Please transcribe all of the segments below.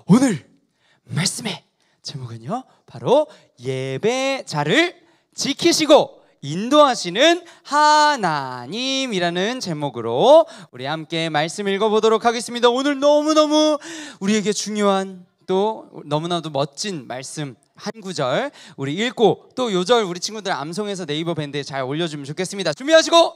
오늘 말씀의 제목은요, 바로 예배자를 지키시고 인도하시는 하나님이라는 제목으로 우리 함께 말씀 읽어보도록 하겠습니다. 오늘 너무너무 우리에게 중요한, 또 너무나도 멋진 말씀 한 구절 우리 읽고, 또 요절 우리 친구들 암송해서 네이버 밴드에 잘 올려주면 좋겠습니다. 준비하시고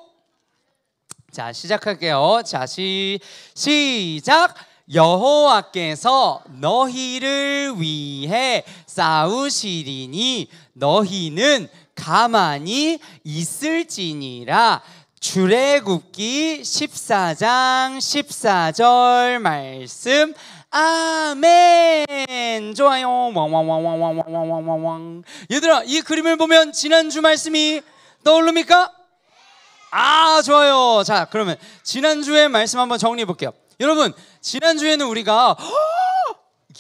자, 시작할게요. 자, 시작. 여호와께서 너희를 위해 싸우시리니 너희는 가만히 있을지니라. 출애굽기 14장 14절 말씀. 아멘. 좋아요. 왕왕왕왕왕왕왕왕왕. 얘들아, 이 그림을 보면 지난주 말씀이 떠오릅니까? 아, 좋아요. 자, 그러면 지난주의 말씀 한번 정리해 볼게요. 여러분, 지난주에는 우리가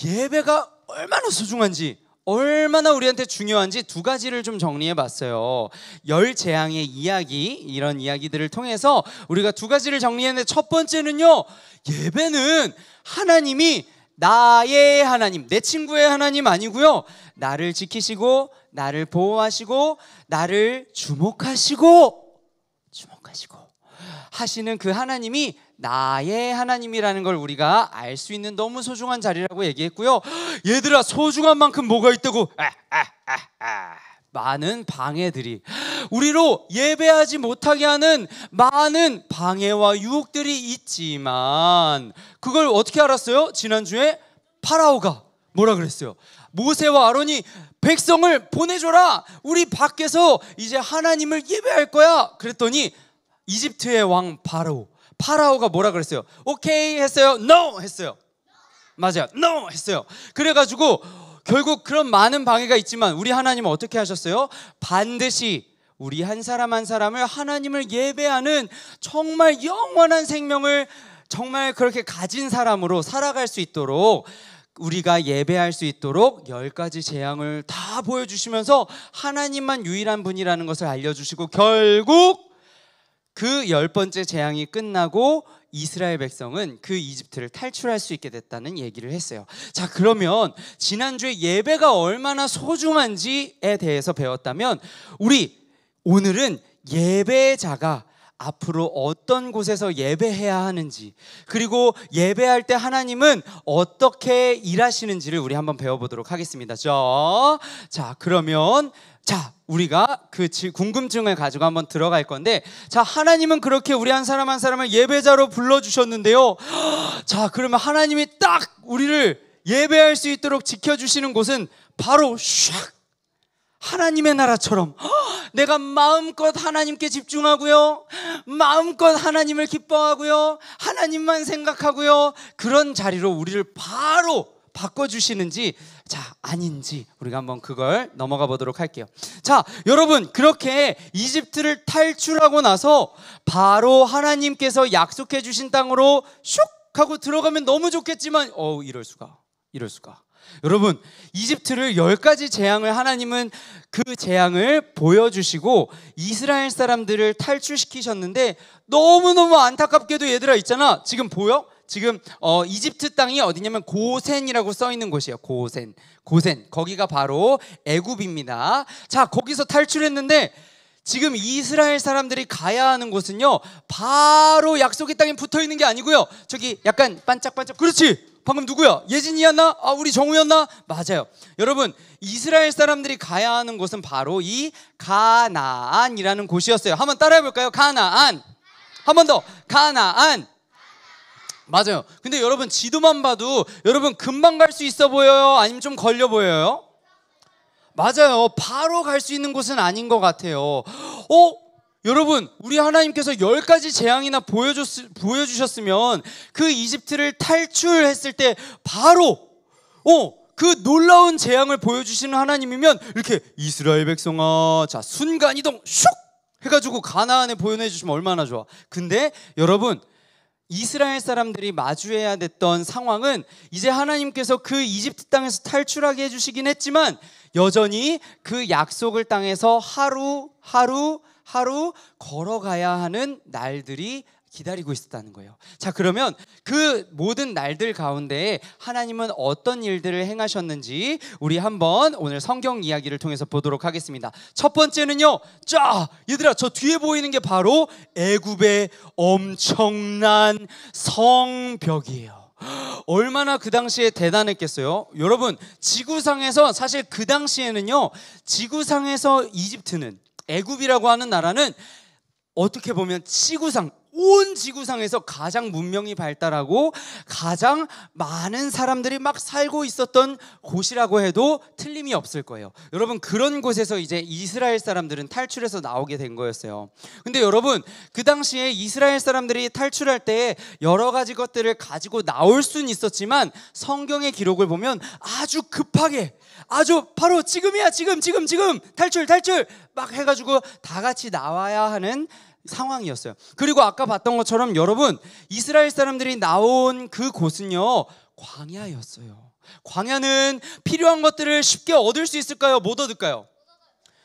예배가 얼마나 소중한지, 얼마나 우리한테 중요한지 두 가지를 좀 정리해 봤어요. 10재앙의 이야기, 이런 이야기들을 통해서 우리가 두 가지를 정리했는데, 첫 번째는요, 예배는 하나님이 나의 하나님, 내 친구의 하나님 아니고요, 나를 지키시고 나를 보호하시고 나를 주목하시고 하시는 그 하나님이 나의 하나님이라는 걸 우리가 알 수 있는 너무 소중한 자리라고 얘기했고요. 얘들아, 소중한 만큼 뭐가 있다고? 많은 방해들이, 우리로 예배하지 못하게 하는 많은 방해와 유혹들이 있지만, 그걸 어떻게 알았어요? 지난주에 파라오가 뭐라 그랬어요? 모세와 아론이 백성을 보내줘라, 우리 밖에서 이제 하나님을 예배할 거야. 그랬더니 이집트의 왕 파라오가 뭐라 그랬어요? 오케이 했어요? NO 했어요? 맞아요, NO 했어요. 그래가지고 결국 그런 많은 방해가 있지만 우리 하나님은 어떻게 하셨어요? 반드시 우리 한 사람 한 사람을 하나님을 예배하는 정말 영원한 생명을 정말 그렇게 가진 사람으로 살아갈 수 있도록, 우리가 예배할 수 있도록 10가지 재앙을 다 보여주시면서 하나님만 유일한 분이라는 것을 알려주시고, 결국 그 10번째 재앙이 끝나고 이스라엘 백성은 그 이집트를 탈출할 수 있게 됐다는 얘기를 했어요. 자, 그러면 지난주에 예배가 얼마나 소중한지에 대해서 배웠다면, 우리 오늘은 예배자가 앞으로 어떤 곳에서 예배해야 하는지, 그리고 예배할 때 하나님은 어떻게 일하시는지를 우리 한번 배워보도록 하겠습니다. 자, 그러면 우리가 그 궁금증을 가지고 한번 들어갈 건데, 자, 하나님은 그렇게 우리 한 사람 한 사람을 예배자로 불러주셨는데요. 자, 그러면 하나님이 딱 우리를 예배할 수 있도록 지켜주시는 곳은 바로 하나님의 나라처럼 내가 마음껏 하나님께 집중하고요, 마음껏 하나님을 기뻐하고요, 하나님만 생각하고요, 그런 자리로 우리를 바로 바꿔주시는지, 자, 아닌지 우리가 한번 그걸 넘어가 보도록 할게요. 자, 여러분, 그렇게 이집트를 탈출하고 나서 바로 하나님께서 약속해 주신 땅으로 슉 하고 들어가면 너무 좋겠지만, 이럴 수가. 여러분, 이집트를 10가지 재앙을 하나님은 그 재앙을 보여주시고 이스라엘 사람들을 탈출시키셨는데, 너무너무 안타깝게도 얘들아 있잖아, 지금 보여? 지금 이집트 땅이 어디냐면 고센이라고 써 있는 곳이에요. 고센. 거기가 바로 애굽입니다. 자, 거기서 탈출했는데 지금 이스라엘 사람들이 가야 하는 곳은요, 바로 약속의 땅에 붙어 있는 게 아니고요, 저기 약간 반짝반짝, 그렇지, 방금 누구야? 예진이였나? 우리 정우였나? 맞아요. 여러분, 이스라엘 사람들이 가야 하는 곳은 바로 이 가나안이라는 곳이었어요. 한번 따라해 볼까요? 가나안. 한 번 더. 가나안. 맞아요. 근데 여러분, 지도만 봐도 여러분 금방 갈 수 있어 보여요? 아니면 좀 걸려 보여요? 맞아요. 바로 갈 수 있는 곳은 아닌 것 같아요. 여러분, 우리 하나님께서 10가지 재앙이나 보여주셨으면 그 이집트를 탈출했을 때 바로 그 놀라운 재앙을 보여주시는 하나님이면, 이렇게 이스라엘 백성아, 자, 순간이동 슉 해가지고 가나안에 보내주시면 얼마나 좋아. 근데 여러분, 이스라엘 사람들이 마주해야 됐던 상황은, 이제 하나님께서 그 이집트 땅에서 탈출하게 해주시긴 했지만 여전히 그 약속을 땅에서 하루 걸어가야 하는 날들이 기다리고 있었다는 거예요. 자, 그러면 그 모든 날들 가운데 하나님은 어떤 일들을 행하셨는지 우리 한번 오늘 성경 이야기를 통해서 보도록 하겠습니다. 첫 번째는요, 자, 얘들아, 저 뒤에 보이는 게 바로 애굽의 엄청난 성벽이에요. 얼마나 그 당시에 대단했겠어요. 여러분, 지구상에서 사실 그 당시에는요, 지구상에서 이집트는, 애굽이라고 하는 나라는 어떻게 보면 지구상, 온 지구상에서 가장 문명이 발달하고 가장 많은 사람들이 막 살고 있었던 곳이라고 해도 틀림이 없을 거예요. 여러분, 그런 곳에서 이제 이스라엘 사람들은 탈출해서 나오게 된 거였어요. 근데 여러분, 그 당시에 이스라엘 사람들이 탈출할 때 여러 가지 것들을 가지고 나올 수는 있었지만 성경의 기록을 보면 아주 급하게, 아주 바로 지금이야, 지금 탈출 막 해가지고 다 같이 나와야 하는 상황이었어요. 그리고 아까 봤던 것처럼 여러분, 이스라엘 사람들이 나온 그 곳은요, 광야였어요. 광야는 필요한 것들을 쉽게 얻을 수 있을까요? 못 얻을까요?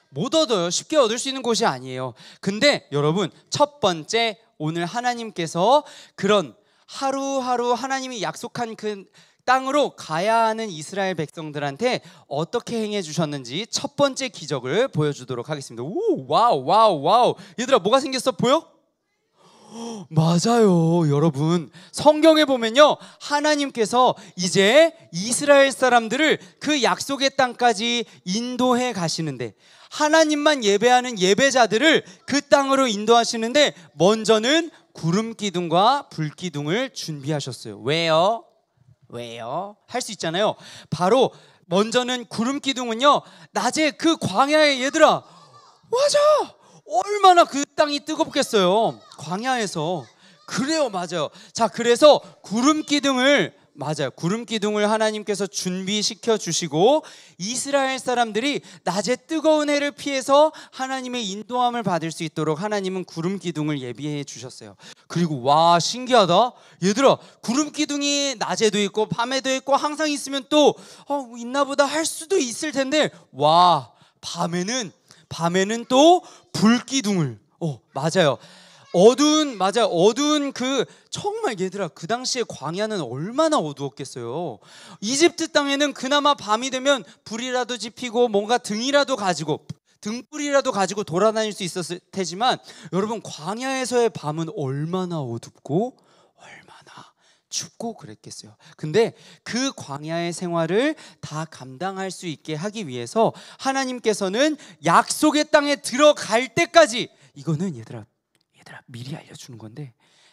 못 얻어요. 쉽게 얻을 수 있는 곳이 아니에요. 근데 여러분, 첫 번째, 오늘 하나님께서 그런 하루하루 하나님이 약속한 그 땅으로 가야 하는 이스라엘 백성들한테 어떻게 행해 주셨는지 첫 번째 기적을 보여주도록 하겠습니다. 오, 와우. 얘들아, 뭐가 생겼어? 보여? 맞아요. 여러분, 성경에 보면요, 하나님께서 이제 이스라엘 사람들을 그 약속의 땅까지 인도해 가시는데, 하나님만 예배하는 예배자들을 그 땅으로 인도하시는데 먼저는 구름 기둥과 불 기둥을 준비하셨어요. 왜요? 할 수 있잖아요. 바로 먼저는 구름 기둥은요, 낮에 그 광야에, 얘들아, 맞아, 얼마나 그 땅이 뜨겁겠어요, 광야에서. 그래요, 맞아요. 자, 그래서 구름 기둥을 하나님께서 준비시켜 주시고 이스라엘 사람들이 낮에 뜨거운 해를 피해서 하나님의 인도함을 받을 수 있도록 하나님은 구름 기둥을 예비해 주셨어요. 그리고 와, 신기하다. 얘들아, 구름 기둥이 낮에도 있고 밤에도 있고 항상 있으면 또 있나 보다 할 수도 있을 텐데, 와, 밤에는 또 불 기둥을, 맞아요. 어두운 그, 정말 얘들아, 그 당시에 광야는 얼마나 어두웠겠어요. 이집트 땅에는 그나마 밤이 되면 불이라도 지피고 뭔가 등불이라도 가지고 돌아다닐 수 있었을 테지만, 여러분, 광야에서의 밤은 얼마나 어둡고 얼마나 춥고 그랬겠어요. 근데 그 광야의 생활을 다 감당할 수 있게 하기 위해서 하나님께서는 약속의 땅에 들어갈 때까지, 이거는 얘들아 미리 알려주는 건데,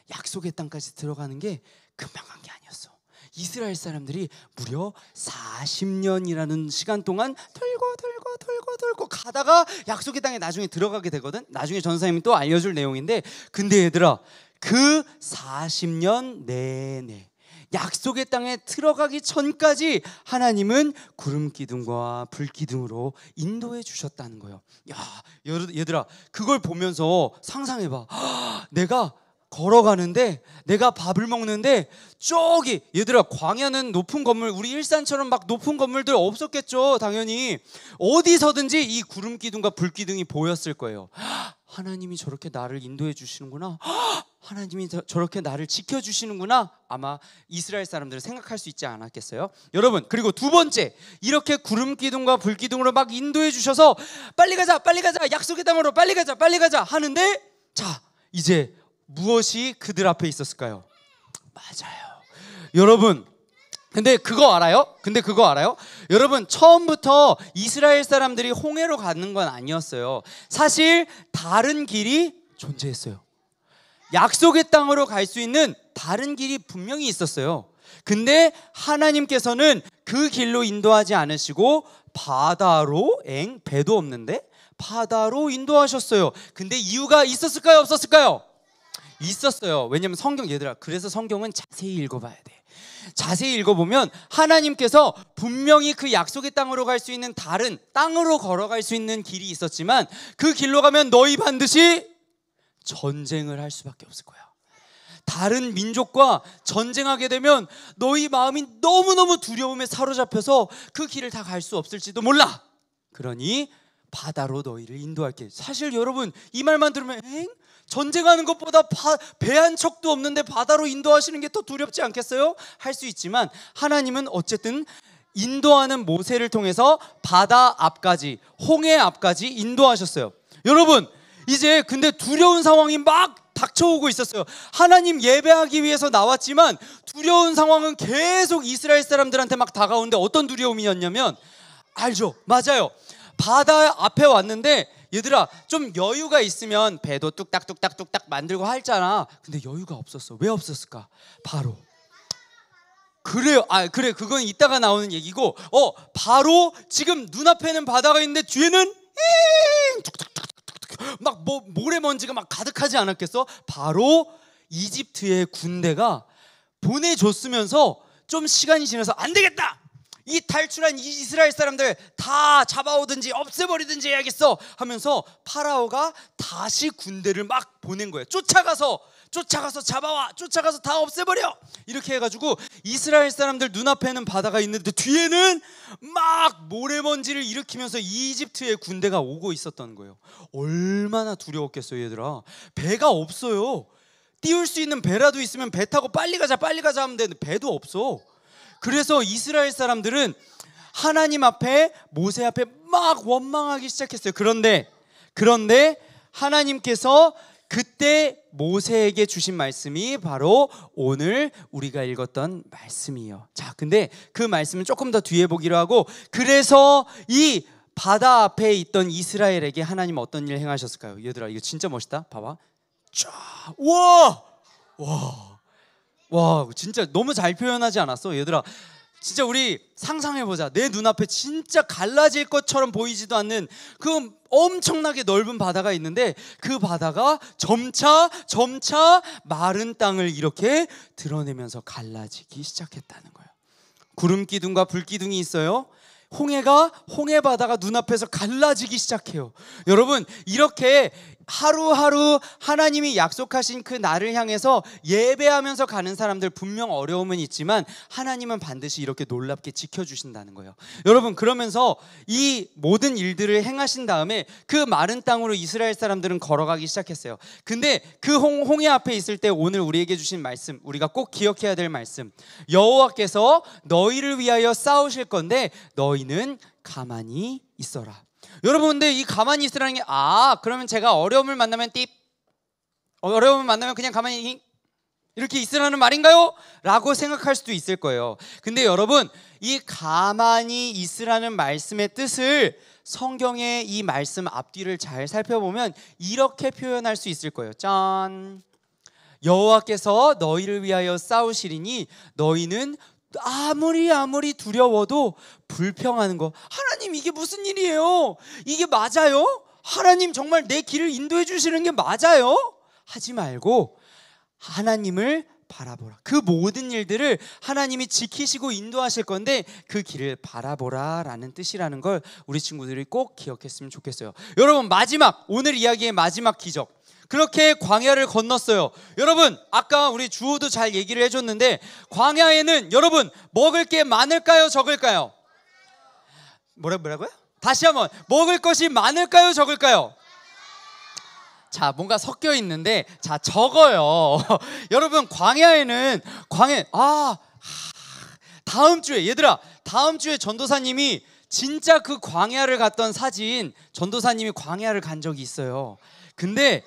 약속의 땅까지 들어가는 게 금방 간 게 아니었어. 이스라엘 사람들이 무려 40년이라는 시간 동안 돌고 가다가 약속의 땅에 나중에 들어가게 되거든. 나중에 전사님이 또 알려줄 내용인데, 근데 얘들아, 그 40년 내내 약속의 땅에 들어가기 전까지 하나님은 구름 기둥과 불 기둥으로 인도해 주셨다는 거예요. 야, 얘들아, 그걸 보면서 상상해봐. 내가 걸어가는데, 내가 밥을 먹는데, 저기, 얘들아, 광야는 높은 건물, 우리 일산처럼 막 높은 건물들 없었겠죠. 당연히 어디서든지 이 구름 기둥과 불 기둥이 보였을 거예요. 하나님이 저렇게 나를 인도해 주시는구나, 하나님이 저렇게 나를 지켜주시는구나, 아마 이스라엘 사람들은 생각할 수 있지 않았겠어요? 여러분, 그리고 두 번째, 이렇게 구름 기둥과 불 기둥으로 막 인도해 주셔서 빨리 가자, 약속의 땅으로 빨리 가자 하는데, 자, 이제 무엇이 그들 앞에 있었을까요? 맞아요, 여러분. 근데 그거 알아요? 여러분, 처음부터 이스라엘 사람들이 홍해로 가는 건 아니었어요. 사실 다른 길이 존재했어요. 약속의 땅으로 갈 수 있는 다른 길이 분명히 있었어요. 근데 하나님께서는 그 길로 인도하지 않으시고 바다로, 배도 없는데 바다로 인도하셨어요. 근데 이유가 있었을까요? 없었을까요? 있었어요. 왜냐면 얘들아, 그래서 성경은 자세히 읽어봐야 돼. 자세히 읽어보면 하나님께서 분명히 그 약속의 땅으로 갈 수 있는 다른 땅으로 걸어갈 수 있는 길이 있었지만, 그 길로 가면 너희 반드시 전쟁을 할 수밖에 없을 거야. 다른 민족과 전쟁하게 되면 너희 마음이 너무너무 두려움에 사로잡혀서 그 길을 다 갈 수 없을지도 몰라. 그러니 바다로 너희를 인도할게. 사실 여러분, 이 말만 들으면 전쟁하는 것보다 배 한 척도 없는데 바다로 인도하시는 게 더 두렵지 않겠어요? 할 수 있지만 하나님은 어쨌든 인도하는 모세를 통해서 바다 앞까지, 홍해 앞까지 인도하셨어요. 여러분, 이제 근데 두려운 상황이 막 닥쳐오고 있었어요. 하나님 예배하기 위해서 나왔지만 두려운 상황은 계속 이스라엘 사람들한테 막 다가오는데, 어떤 두려움이었냐면, 알죠? 맞아요. 바다 앞에 왔는데 얘들아, 좀 여유가 있으면 배도 뚝딱뚝딱뚝딱 만들고 할잖아. 근데 여유가 없었어. 왜 없었을까? 바로 그래요. 그래, 그건 이따가 나오는 얘기고, 바로 지금 눈앞에는 바다가 있는데 뒤에는 막 모래먼지가 막 가득하지 않았겠어? 바로 이집트의 군대가 보내줬으면서 좀 시간이 지나서 안 되겠다, 이 탈출한 이스라엘 사람들 다 잡아오든지 없애버리든지 해야겠어 하면서 파라오가 다시 군대를 막 보낸 거예요. 쫓아가서 잡아와, 쫓아가서 다 없애버려, 이렇게 해가지고 이스라엘 사람들 눈앞에는 바다가 있는데 뒤에는 막 모래먼지를 일으키면서 이집트의 군대가 오고 있었던 거예요. 얼마나 두려웠겠어요, 얘들아. 배가 없어요. 띄울 수 있는 배라도 있으면 배 타고 빨리 가자 하면 되는데 배도 없어. 그래서 이스라엘 사람들은 하나님 앞에, 모세 앞에 막 원망하기 시작했어요. 그런데 하나님께서 그때 모세에게 주신 말씀이 바로 오늘 우리가 읽었던 말씀이에요. 자, 근데 그 말씀은 조금 더 뒤에 보기로 하고, 그래서 이 바다 앞에 있던 이스라엘에게 하나님 어떤 일을 행하셨을까요? 얘들아, 이거 진짜 멋있다. 봐봐. 쫙, 와, 진짜 너무 잘 표현하지 않았어? 얘들아, 진짜 우리 상상해보자. 내 눈앞에 진짜 갈라질 것처럼 보이지도 않는 그 엄청나게 넓은 바다가 있는데, 그 바다가 점차 마른 땅을 이렇게 드러내면서 갈라지기 시작했다는 거예요. 구름 기둥과 불 기둥이 있어요. 홍해 바다가 눈앞에서 갈라지기 시작해요. 여러분, 이렇게 하루하루 하나님이 약속하신 그 날을 향해서 예배하면서 가는 사람들, 분명 어려움은 있지만 하나님은 반드시 이렇게 놀랍게 지켜주신다는 거예요. 여러분, 그러면서 이 모든 일들을 행하신 다음에 그 마른 땅으로 이스라엘 사람들은 걸어가기 시작했어요. 근데 그 홍해 앞에 있을 때 오늘 우리에게 주신 말씀, 우리가 꼭 기억해야 될 말씀, 여호와께서 너희를 위하여 싸우실 건데 너희는 가만히 있어라. 여러분, 근데 이 가만히 있으라는 게, 그러면 제가 어려움을 만나면 어려움을 만나면 그냥 가만히 이렇게 있으라는 말인가요? 라고 생각할 수도 있을 거예요. 근데 여러분, 이 가만히 있으라는 말씀의 뜻을 성경의 이 말씀 앞뒤를 잘 살펴보면 이렇게 표현할 수 있을 거예요. 짠! 여호와께서 너희를 위하여 싸우시리니 너희는 아무리 두려워도 불평하는 거. 하나님, 이게 무슨 일이에요? 이게 맞아요? 하나님 정말 내 길을 인도해 주시는 게 맞아요? 하지 말고 하나님을 바라보라. 그 모든 일들을 하나님이 지키시고 인도하실 건데 그 길을 바라보라 라는 뜻이라는 걸 우리 친구들이 꼭 기억했으면 좋겠어요. 여러분, 오늘 이야기의 마지막 기적, 그렇게 광야를 건넜어요. 여러분, 아까 우리 주호도 잘 얘기를 해줬는데, 광야에는 여러분 먹을 게 많을까요, 적을까요? 뭐라고요? 다시 한번, 먹을 것이 많을까요, 적을까요? 자, 뭔가 섞여 있는데, 자, 적어요. 여러분, 다음 주에, 얘들아, 다음 주에 전도사님이 진짜 그 광야를 갔던 사진, 전도사님이 광야를 간 적이 있어요. 근데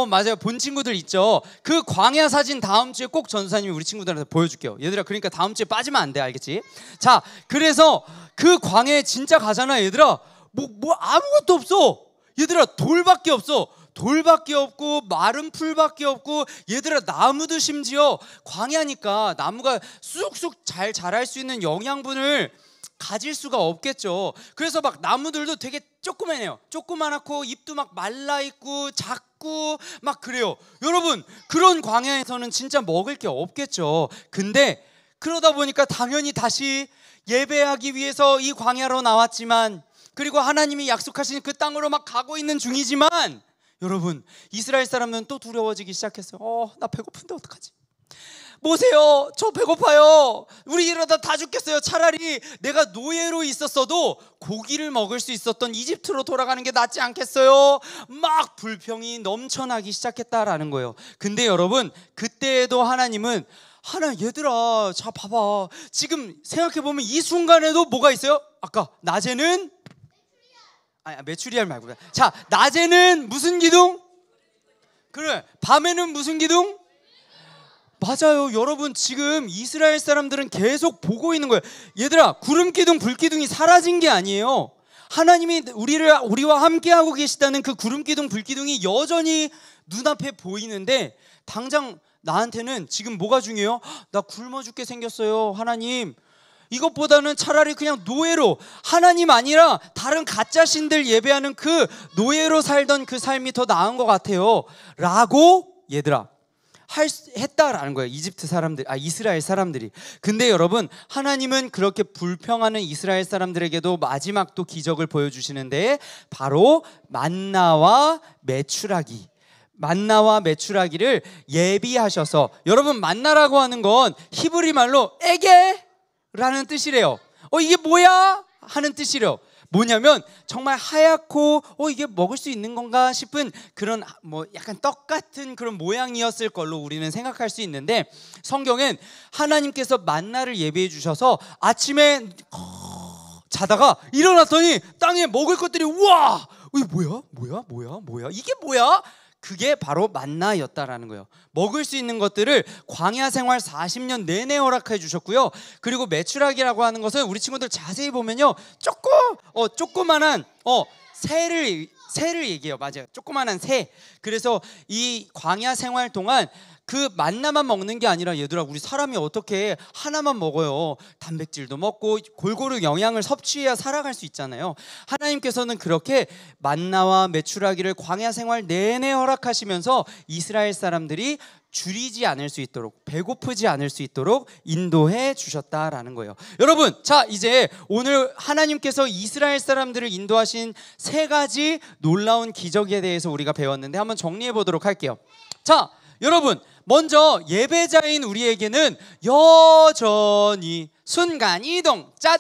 맞아요. 본 친구들 있죠. 그 광야 사진 다음 주에 꼭 전도사님이 우리 친구들한테 보여줄게요. 얘들아, 그러니까 다음 주에 빠지면 안 돼, 알겠지? 자, 그래서 그 광야에 진짜 가잖아. 얘들아, 뭐 아무것도 없어. 얘들아, 돌밖에 없고 마른 풀밖에 없고, 얘들아, 나무도 심지어 광야니까 나무가 쑥쑥 잘 자랄 수 있는 영양분을 가질 수가 없겠죠. 그래서 막 나무들도 되게 조그만하고 잎도 막 말라있고 작고 막 그래요. 여러분, 그런 광야에서는 진짜 먹을 게 없겠죠. 근데 그러다 보니까 당연히 다시 예배하기 위해서 이 광야로 나왔지만, 그리고 하나님이 약속하신 그 땅으로 막 가고 있는 중이지만, 여러분, 이스라엘 사람은 또 두려워지기 시작했어요. 나 배고픈데 어떡하지? 보세요, 저 배고파요. 우리 이러다 다 죽겠어요. 차라리 내가 노예로 있었어도 고기를 먹을 수 있었던 이집트로 돌아가는 게 낫지 않겠어요? 막 불평이 넘쳐나기 시작했다라는 거예요. 근데 여러분, 그때에도 하나님은 얘들아, 자 봐봐, 지금 생각해보면 이 순간에도 뭐가 있어요? 아까 낮에는 메추리알 말고, 자, 낮에는 무슨 기둥? 그래, 밤에는 무슨 기둥? 맞아요. 여러분, 지금 이스라엘 사람들은 계속 보고 있는 거예요. 얘들아, 구름 기둥, 불 기둥이 사라진 게 아니에요. 하나님이 우리와 함께하고 계시다는 그 구름 기둥, 불 기둥이 여전히 눈앞에 보이는데, 당장 나한테는 지금 뭐가 중요해요? 나 굶어 죽게 생겼어요, 하나님. 이것보다는 차라리 그냥 노예로, 하나님 아니라 다른 가짜 신들 예배하는 그 노예로 살던 그 삶이 더 나은 것 같아요 라고 얘들아 했다라는 거예요. 이스라엘 사람들이. 근데 여러분, 하나님은 그렇게 불평하는 이스라엘 사람들에게도 마지막 또 기적을 보여주시는데, 바로 만나와 메추라기를 예비하셔서, 여러분, 만나라고 하는 건 히브리 말로 에게라는 뜻이래요. 이게 뭐야? 하는 뜻이래요. 뭐냐면 정말 하얗고 이게 먹을 수 있는 건가 싶은 그런 약간 떡 같은 그런 모양이었을 걸로 우리는 생각할 수 있는데, 성경엔 하나님께서 만나를 예비해 주셔서 아침에 자다가 일어났더니 땅에 먹을 것들이, 우와, 이게 뭐야? 이게 뭐야? 그게 바로 만나였다라는 거예요. 먹을 수 있는 것들을 광야 생활 40년 내내 허락해 주셨고요. 그리고 메추라기라고 하는 것은 우리 친구들 자세히 보면요, 조그만한 새를 얘기해요. 맞아요. 조그만한 새. 그래서 이 광야 생활 동안 그 만나만 먹는 게 아니라, 얘들아, 우리 사람이 어떻게 하나만 먹어요? 단백질도 먹고 골고루 영양을 섭취해야 살아갈 수 있잖아요. 하나님께서는 그렇게 만나와 메추라기를 광야 생활 내내 허락하시면서 이스라엘 사람들이 줄이지 않을 수 있도록, 배고프지 않을 수 있도록 인도해 주셨다라는 거예요. 여러분, 자, 이제 오늘 하나님께서 이스라엘 사람들을 인도하신 3가지 놀라운 기적에 대해서 우리가 배웠는데, 한번 정리해 보도록 할게요. 자, 여러분, 먼저 예배자인 우리에게는 여전히 순간이동 짠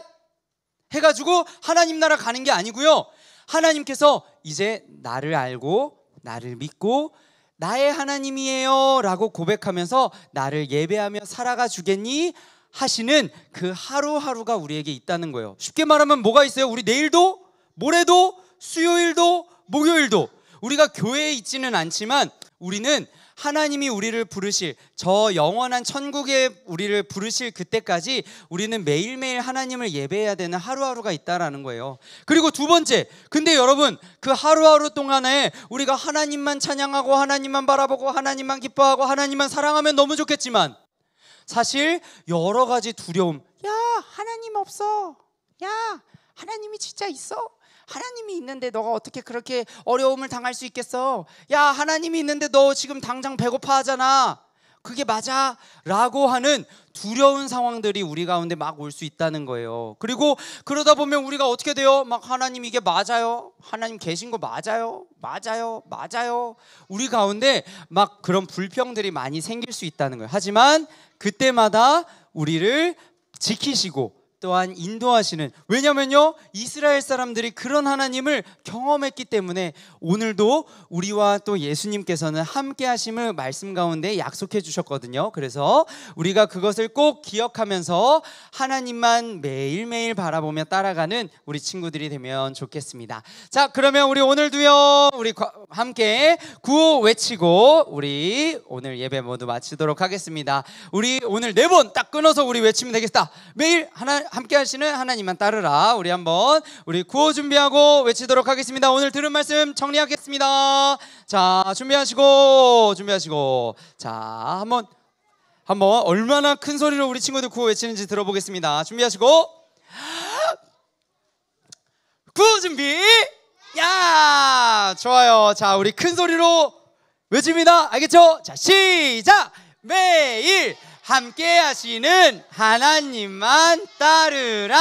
해가지고 하나님 나라 가는 게 아니고요, 하나님께서 이제 나를 알고 나를 믿고 나의 하나님이에요 라고 고백하면서 나를 예배하며 살아가 주겠니 하시는 그 하루하루가 우리에게 있다는 거예요. 쉽게 말하면 뭐가 있어요? 우리 내일도, 모레도, 수요일도, 목요일도 우리가 교회에 있지는 않지만, 우리는 하나님이 우리를 부르실, 저 영원한 천국에 우리를 부르실 그때까지 우리는 매일매일 하나님을 예배해야 되는 하루하루가 있다라는 거예요. 그리고 두 번째, 근데 여러분, 그 하루하루 동안에 우리가 하나님만 찬양하고 하나님만 바라보고 하나님만 기뻐하고 하나님만 사랑하면 너무 좋겠지만, 사실 여러 가지 두려움, 야, 하나님 없어, 야, 하나님이 진짜 있어? 하나님이 있는데 너가 어떻게 그렇게 어려움을 당할 수 있겠어? 야, 하나님이 있는데 너 지금 당장 배고파 하잖아. 그게 맞아? 라고 하는 두려운 상황들이 우리 가운데 막 올 수 있다는 거예요. 그리고 그러다 보면 우리가 어떻게 돼요? 막, 하나님 이게 맞아요? 하나님 계신 거 맞아요? 맞아요? 우리 가운데 막 그런 불평들이 많이 생길 수 있다는 거예요. 하지만 그때마다 우리를 지키시고 또한 인도하시는, 왜냐면요, 이스라엘 사람들이 그런 하나님을 경험했기 때문에 오늘도 우리와 또 예수님께서는 함께 하심을 말씀 가운데 약속해 주셨거든요. 그래서 우리가 그것을 꼭 기억하면서 하나님만 매일매일 바라보며 따라가는 우리 친구들이 되면 좋겠습니다. 자, 그러면 우리 오늘도요, 우리 함께 구호 외치고 우리 오늘 예배 모두 마치도록 하겠습니다. 우리 오늘 4번 딱 끊어서 우리 외치면 되겠다. 매일 함께 하시는 하나님만 따르라. 우리 한번 우리 구호 준비하고 외치도록 하겠습니다. 오늘 들은 말씀 정리하겠습니다. 자, 준비하시고 자, 한번 얼마나 큰 소리로 우리 친구들 구호 외치는지 들어보겠습니다. 준비하시고, 구호 준비. 야, 좋아요. 자, 우리 큰 소리로 외칩니다. 알겠죠? 자, 시작. 매일 함께 하시는 하나님만 따르라.